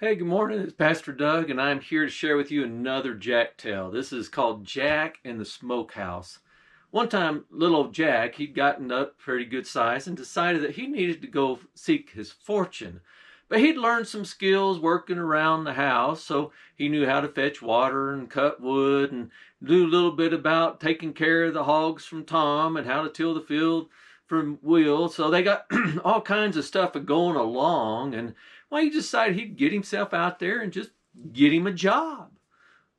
Hey, good morning. It's Pastor Doug, and I'm here to share with you another Jack tale. This is called Jack in the Smokehouse. One time, little old Jack, he'd gotten up pretty good size and decided that he needed to go seek his fortune. But he'd learned some skills working around the house, so he knew how to fetch water and cut wood and do a little bit about taking care of the hogs from Tom and how to till the field from Will. So they got all kinds of stuff going along, and he decided he'd get himself out there and just get him a job.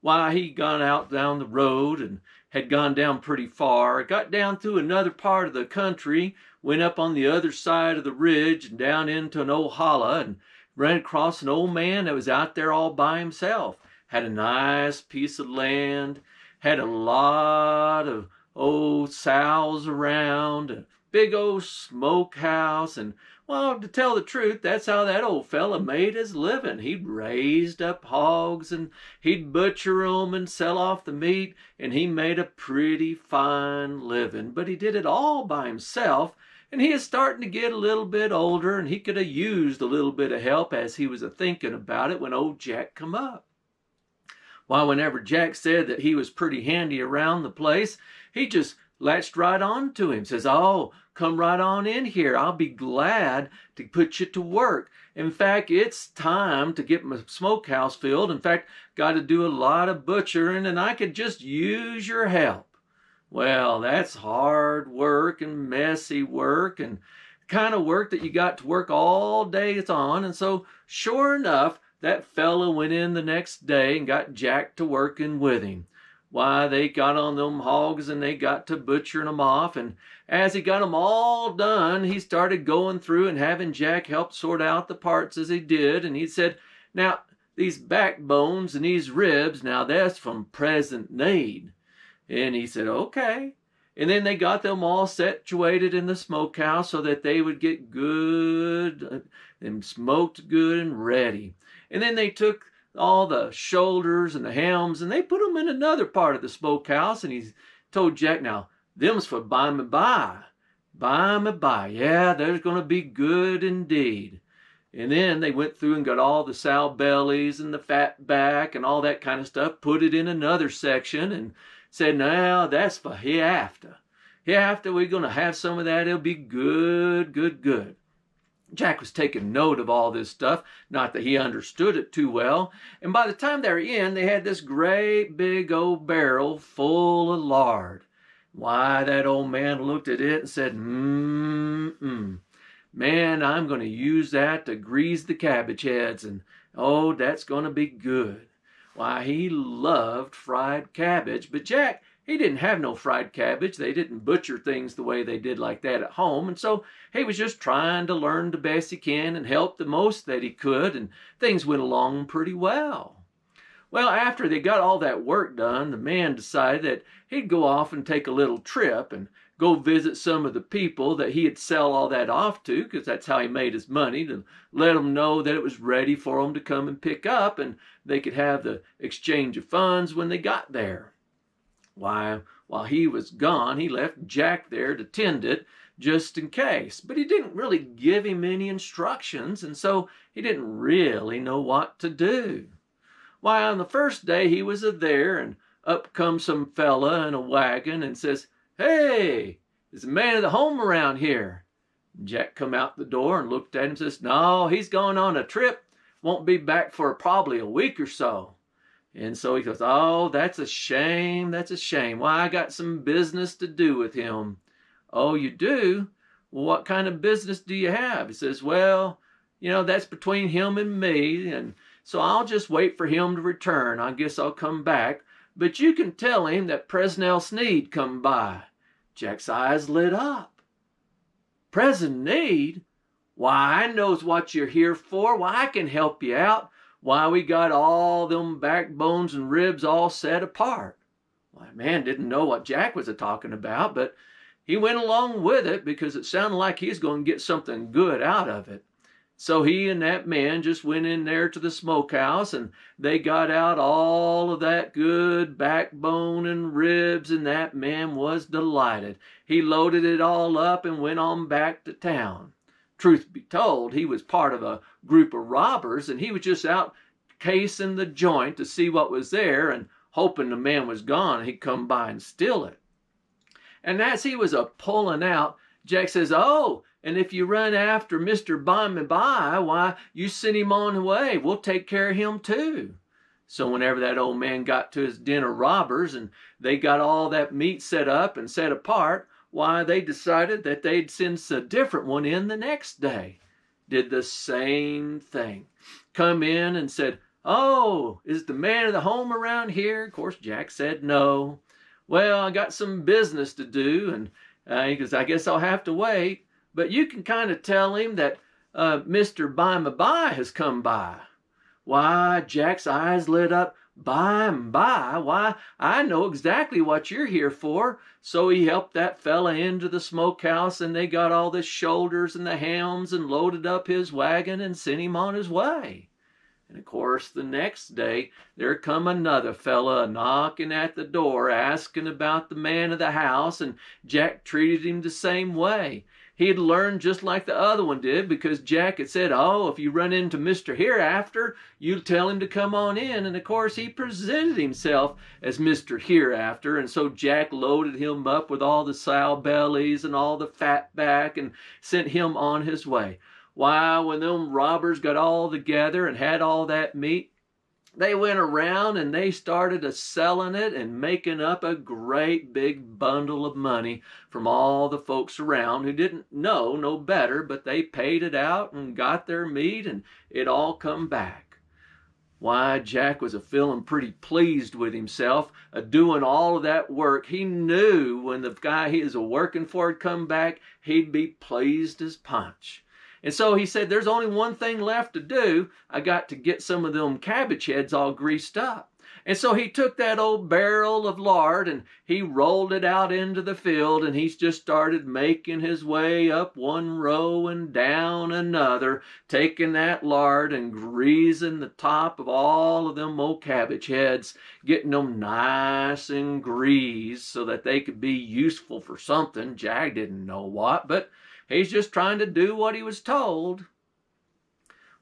He'd gone out down the road and had gone down pretty far, got down through another part of the country, went up on the other side of the ridge and down into an old hollow and ran across an old man that was out there all by himself. Had a nice piece of land, had a lot of old sows around, a big old smokehouse, and to tell the truth, that's how that old fella made his living. He'd raised up hogs and he'd butcher 'em and sell off the meat, and he made a pretty fine living. But he did it all by himself, and he is starting to get a little bit older, and he could have used a little bit of help as he was a-thinking about it when old Jack come up. Whenever Jack said that he was pretty handy around the place, he just latched right on to him, says, "Oh, come right on in here. I'll be glad to put you to work. In fact, it's time to get my smokehouse filled. In fact, got to do a lot of butchering, and I could just use your help." Well, that's hard work and messy work and kind of work that you got to work all day on. And so, sure enough, that fella went in the next day and got Jack to working with him. They got on them hogs and they got to butchering them off. And as he got them all done, he started going through and having Jack help sort out the parts as he did. And he said, "Now, these backbones and these ribs, now that's from present need." And he said, "Okay." And then they got them all situated in the smokehouse so that they would get good and smoked good and ready. And then they took all the shoulders and the hams, and they put them in another part of the smokehouse. And he told Jack, "Now, them's for by me by. By me by. Yeah, they're going to be good indeed." And then they went through and got all the sow bellies and the fat back and all that kind of stuff, put it in another section, and said, "Now, that's for hereafter. Hereafter, we're going to have some of that. It'll be good, good, good." Jack was taking note of all this stuff, not that he understood it too well, and by the time they were in, they had this great big old barrel full of lard. That old man looked at it and said, "Man, I'm going to use that to grease the cabbage heads, and oh, that's going to be good." He loved fried cabbage, but Jack, he didn't have no fried cabbage. They didn't butcher things the way they did like that at home. And so he was just trying to learn the best he can and help the most that he could. And things went along pretty well. After they got all that work done, the man decided that he'd go off and take a little trip and go visit some of the people that he'd sell all that off to, because that's how he made his money, to let them know that it was ready for them to come and pick up, and they could have the exchange of funds when they got there. While he was gone, he left Jack there to tend it just in case. But he didn't really give him any instructions, and so he didn't really know what to do. On the first day he was there, and up comes some fella in a wagon and says, "Hey, is a man of the home around here?" Jack come out the door and looked at him and says, "No, he's going on a trip. Won't be back for probably a week or so." And so he goes, "Oh, that's a shame. That's a shame. I got some business to do with him." "Oh, you do? Well, what kind of business do you have?" He says, "Well, that's between him and me, and so I'll just wait for him to return. I guess I'll come back. But you can tell him that Presnell Sneed come by." Jack's eyes lit up. "President Need? I knows what you're here for. I can help you out. We got all them backbones and ribs all set apart." The man didn't know what Jack was a-talking about, but he went along with it because it sounded like he's going to get something good out of it. So he and that man just went in there to the smokehouse, and they got out all of that good backbone and ribs, and that man was delighted. He loaded it all up and went on back to town. truth be told, he was part of a group of robbers, and he was just out casing the joint to see what was there and hoping the man was gone and he'd come by and steal it. And as he was pulling out, Jack says, "Oh, and if you run after Mr. By-me-by, why, you send him on the way. We'll take care of him too." So whenever that old man got to his den of robbers and they got all that meat set up and set apart, why, they decided that they'd send a different one in the next day. Did the same thing. Come in and said, "Oh, is the man of the home around here?" Of course, Jack said no. "Well, I got some business to do, and because I guess I'll have to wait. But you can kind of tell him that Mr. By-me-by has come by." Why, Jack's eyes lit up. "By-me-by? Why, I know exactly what you're here for." So he helped that fella into the smokehouse, and they got all the shoulders and the hams and loaded up his wagon and sent him on his way. And of course, the next day, there come another fella knocking at the door, asking about the man of the house, and Jack treated him the same way. He had learned just like the other one did, because Jack had said, "Oh, if you run into Mr. Hereafter, you tell him to come on in." And of course, he presented himself as Mr. Hereafter, and so Jack loaded him up with all the sow bellies and all the fat back and sent him on his way. Why, when them robbers got all together and had all that meat, they went around and they started selling it and making up a great big bundle of money from all the folks around who didn't know no better, but they paid it out and got their meat, and it all come back. Why, Jack was feeling pretty pleased with himself, doing all of that work. He knew when the guy he was working for had come back, he'd be pleased as punch. And so he said, "There's only one thing left to do. I got to get some of them cabbage heads all greased up." And so he took that old barrel of lard and he rolled it out into the field, and he's just started making his way up one row and down another, taking that lard and greasing the top of all of them old cabbage heads, getting them nice and greased so that they could be useful for something. Jack didn't know what, but he's just trying to do what he was told.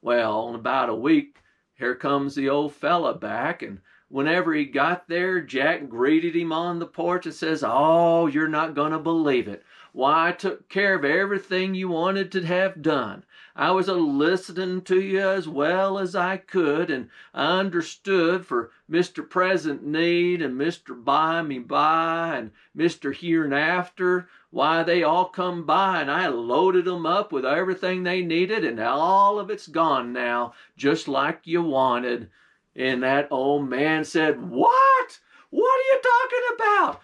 Well, in about a week, here comes the old fella back, and whenever he got there, Jack greeted him on the porch and says, "Oh, you're not going to believe it. Why, I took care of everything you wanted to have done. I was listening to you as well as I could, and I understood for Mr. Present Need and Mr. By-me-by and Mr. Hereinafter. Why, they all come by, and I loaded them up with everything they needed, and all of it's gone now, just like you wanted." And that old man said, "What? What are you talking about?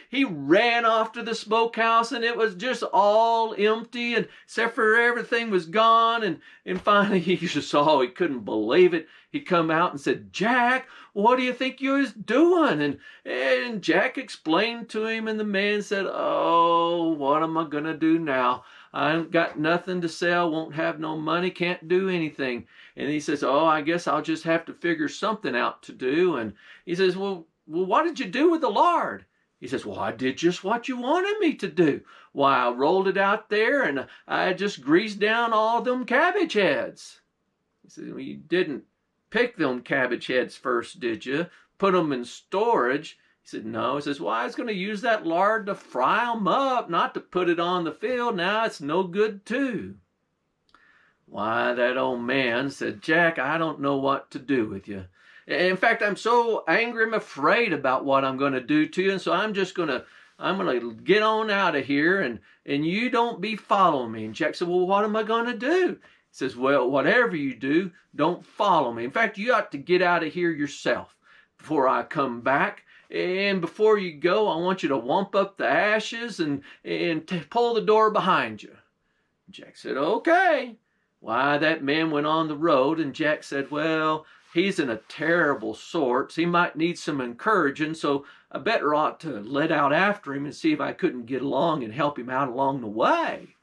He ran off to the smokehouse, and it was just all empty, and except for everything was gone. And finally he just saw, he couldn't believe it. He come out and said, "Jack, what do you think you was doing?" And Jack explained to him, and the man said, "Oh, what am I gonna do now? I ain't got nothing to sell, won't have no money, can't do anything." And he says, "Oh, I guess I'll just have to figure something out to do." And he says, well, what did you do with the lard?" He says, "Well, I did just what you wanted me to do. Why, I rolled it out there, and I just greased down all them cabbage heads." He says, "Well, you didn't pick them cabbage heads first, did you? Put them in storage?" He said, "No." He says, "Well, I was going to use that lard to fry them up, not to put it on the field. Now it's no good too." Why, that old man said, "Jack, I don't know what to do with you. In fact, I'm so angry, I'm afraid about what I'm going to do to you, and so I'm going to get on out of here, and you don't be following me." And Jack said, "Well, what am I going to do?" He says, "Well, whatever you do, don't follow me. In fact, you ought to get out of here yourself before I come back. And before you go, I want you to wump up the ashes and pull the door behind you." Jack said, "Okay." Why, that man went on the road, and Jack said, "Well, he's in a terrible sort, so he might need some encouraging, so I better ought to let out after him and see if I couldn't get along and help him out along the way."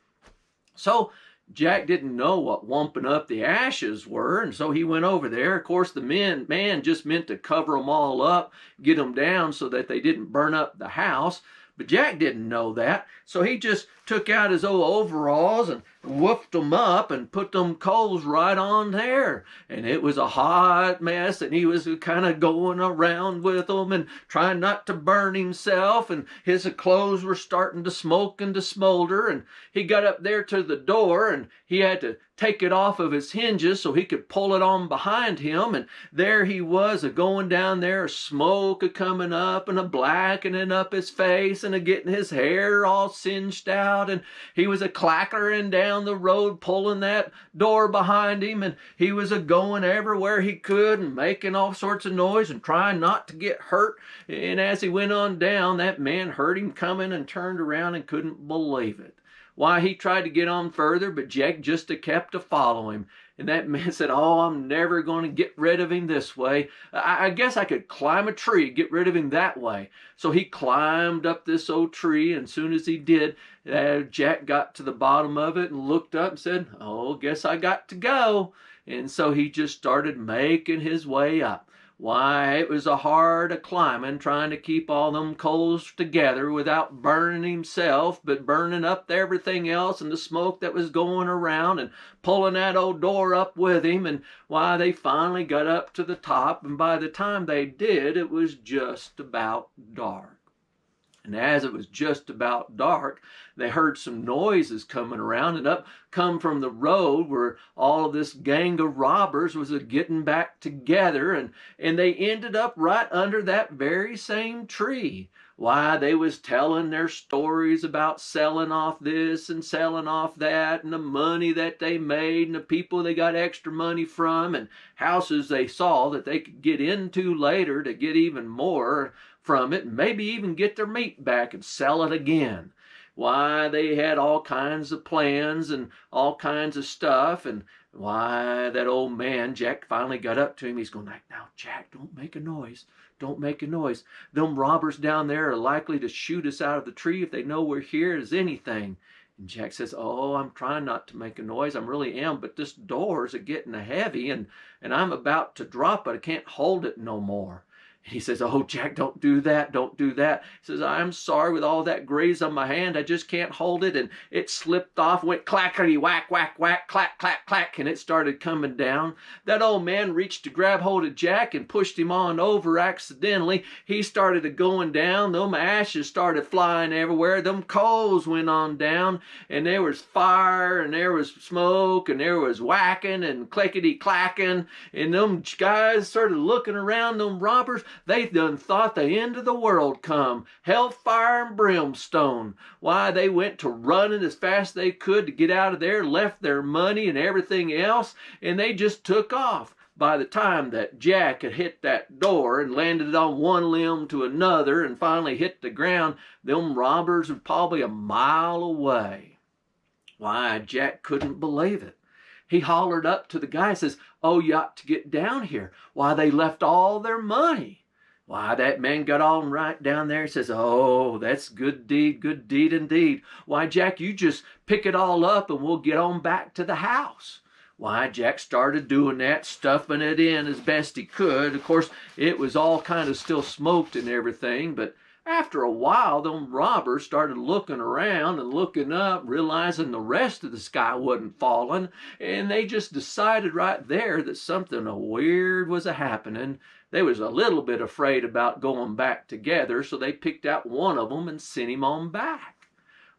So Jack didn't know what wumping up the ashes were, and so he went over there. Of course, the man just meant to cover them all up, get them down so that they didn't burn up the house. But Jack didn't know that, so he just took out his old overalls and woofed them up and put them coals right on there. And it was a hot mess, and he was kind of going around with them and trying not to burn himself, and his clothes were starting to smoke and to smolder. And he got up there to the door, and he had to take it off of his hinges so he could pull it on behind him. And there he was a-going down there, smoke a-coming up and a-blackening up his face and a-getting his hair all singed out. And he was a-clackering down the road pulling that door behind him, and he was a-going everywhere he could and making all sorts of noise and trying not to get hurt. And as he went on down, that man heard him coming and turned around and couldn't believe it. Why, he tried to get on further, but Jack just kept to follow him. And that man said, "Oh, I'm never going to get rid of him this way. I guess I could climb a tree, get rid of him that way." So he climbed up this old tree, and as soon as he did, Jack got to the bottom of it and looked up and said, "Oh, guess I got to go." And so he just started making his way up. Why, it was a hard a-climbing, trying to keep all them coals together without burning himself, but burning up everything else and the smoke that was going around, and pulling that old door up with him. And why, they finally got up to the top, and by the time they did, it was just about dark. And as it was just about dark, they heard some noises coming around, and up come from the road where all of this gang of robbers was getting back together, and they ended up right under that very same tree. Why, they was telling their stories about selling off this and selling off that, and the money that they made, and the people they got extra money from, and houses they saw that they could get into later to get even more from it, and maybe even get their meat back and sell it again. Why, they had all kinds of plans and all kinds of stuff. And why, that old man, Jack finally got up to him. He's going like, "Now, Jack, don't make a noise. Don't make a noise. Them robbers down there are likely to shoot us out of the tree if they know we're here as anything." And Jack says, "Oh, I'm trying not to make a noise. I really am, but this door's getting heavy, and I'm about to drop it. I can't hold it no more." And he says, "Oh, Jack, don't do that. Don't do that." He says, "I'm sorry, with all that graze on my hand, I just can't hold it." And it slipped off, went clackety, whack, whack, whack, clack, clack, clack, and it started coming down. That old man reached to grab hold of Jack and pushed him on over accidentally. He started going down. Them ashes started flying everywhere. Them coals went on down, and there was fire, and there was smoke, and there was whacking and clickety clacking. And them guys started looking around, them robbers. They done thought the end of the world come. Hellfire and brimstone. Why, they went to running as fast as they could to get out of there, left their money and everything else, and they just took off. By the time that Jack had hit that door and landed on one limb to another and finally hit the ground, them robbers were probably a mile away. Why, Jack couldn't believe it. He hollered up to the guy and says, "Oh, you ought to get down here. Why, they left all their money." Why, that man got on right down there and says, "Oh, that's good deed indeed. Why, Jack, you just pick it all up and we'll get on back to the house." Why, Jack started doing that, stuffing it in as best he could. Of course, it was all kind of still smoked and everything, but after a while, them robbers started looking around and looking up, realizing the rest of the sky wasn't falling, and they just decided right there that something weird was a-happening. They was a little bit afraid about going back together, so they picked out one of them and sent him on back.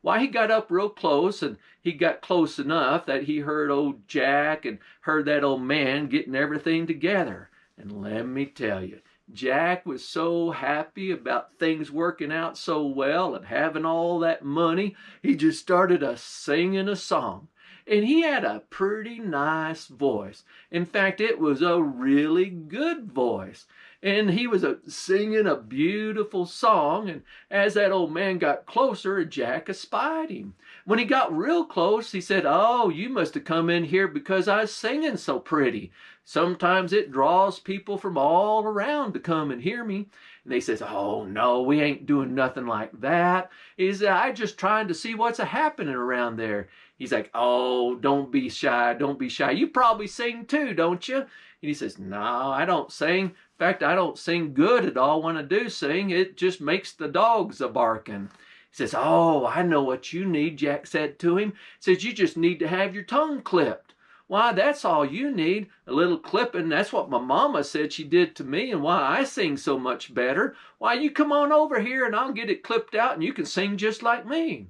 Why, he got up real close, and he got close enough that he heard old Jack and heard that old man getting everything together. And let me tell you, Jack was so happy about things working out so well and having all that money, he just started singing a song. And he had a pretty nice voice. In fact, it was a really good voice. And he was singing a beautiful song. And as that old man got closer, Jack espied him. When he got real close, he said, "Oh, you must have come in here because I was singing so pretty. Sometimes it draws people from all around to come and hear me." And they says, "Oh, no, we ain't doing nothing like that. I just trying to see what's happening around there." He's like, "Oh, don't be shy. Don't be shy. You probably sing too, don't you?" And he says, "No, I don't sing. In fact, I don't sing good at all when I do sing. It just makes the dogs a-barking." He says, "Oh, I know what you need," Jack said to him. He says, "You just need to have your tongue clipped. Why, that's all you need, a little clipping. That's what my mama said she did to me, and why I sing so much better. Why, you come on over here and I'll get it clipped out and you can sing just like me."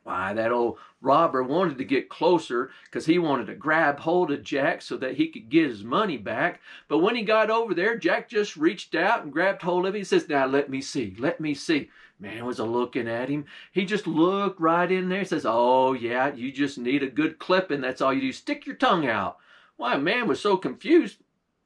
Why, that old robber wanted to get closer because he wanted to grab hold of Jack so that he could get his money back. But when he got over there, Jack just reached out and grabbed hold of him. He says, "Now let me see, let me see." Man was a looking at him. He just looked right in there. He says, "Oh yeah, you just need a good clipping. That's all you do. Stick your tongue out." Why, man was so confused,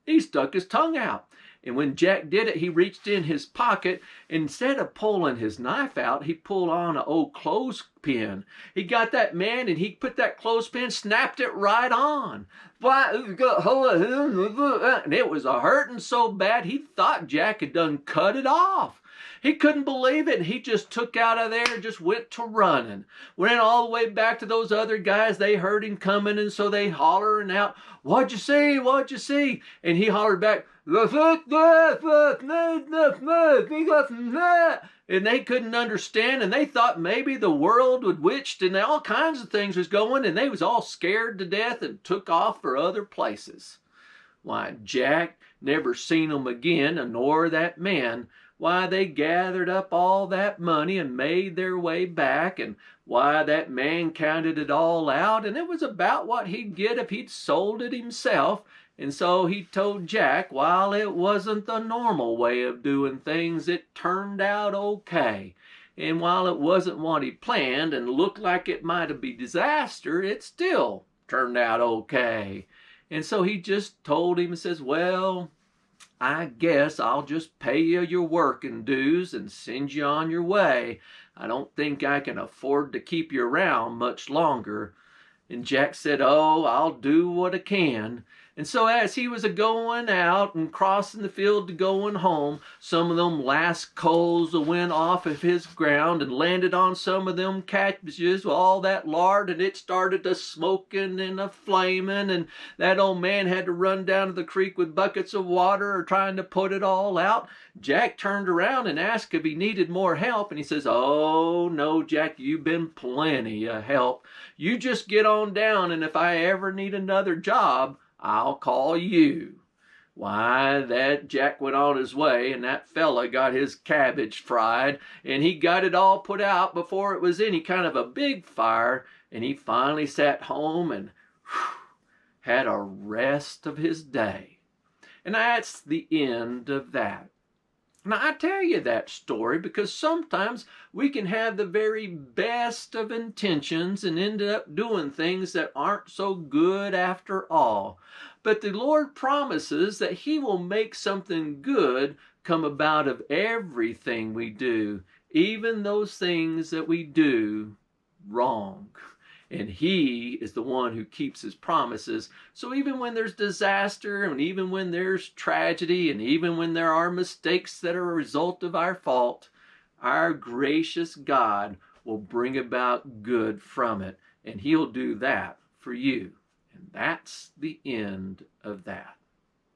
he stuck his tongue out. And when Jack did it, he reached in his pocket. Instead of pulling his knife out, he pulled on an old clothespin. He got that man and he put that clothespin, snapped it right on. And it was a hurting so bad he thought Jack had done cut it off. He couldn't believe it, and he just took out of there and just went to running. Went all the way back to those other guys. They heard him coming, and so they hollering out, "What'd you see? What'd you see?" And he hollered back, and they couldn't understand, and they thought maybe the world was witched and all kinds of things was going, and they was all scared to death and took off for other places. Why, Jack never seen them again, nor that man. Why, they gathered up all that money and made their way back, and why, that man counted it all out, and it was about what he'd get if he'd sold it himself. And so he told Jack, while it wasn't the normal way of doing things, it turned out okay. And while it wasn't what he planned and looked like it might be disaster, it still turned out okay. And so he just told him, and says, "Well, I guess I'll just pay you your working dues and send you on your way. I don't think I can afford to keep you around much longer." And Jack said, "Oh, I'll do what I can." And so as he was a-going out and crossing the field to going home, some of them last coals went off of his ground and landed on some of them cabbages with all that lard, and it started to smoking and a flaming, and that old man had to run down to the creek with buckets of water or trying to put it all out. Jack turned around and asked if he needed more help, and he says, "Oh, no, Jack, you've been plenty of help. You just get on down, and if I ever need another job, I'll call you." Why, that Jack went on his way, and that fella got his cabbage fried, and he got it all put out before it was any kind of a big fire, and he finally sat home and had a rest of his day. And that's the end of that. Now, I tell you that story because sometimes we can have the very best of intentions and end up doing things that aren't so good after all. But the Lord promises that He will make something good come about of everything we do, even those things that we do wrong. And He is the one who keeps His promises. So even when there's disaster, and even when there's tragedy, and even when there are mistakes that are a result of our fault, our gracious God will bring about good from it. And He'll do that for you. And that's the end of that.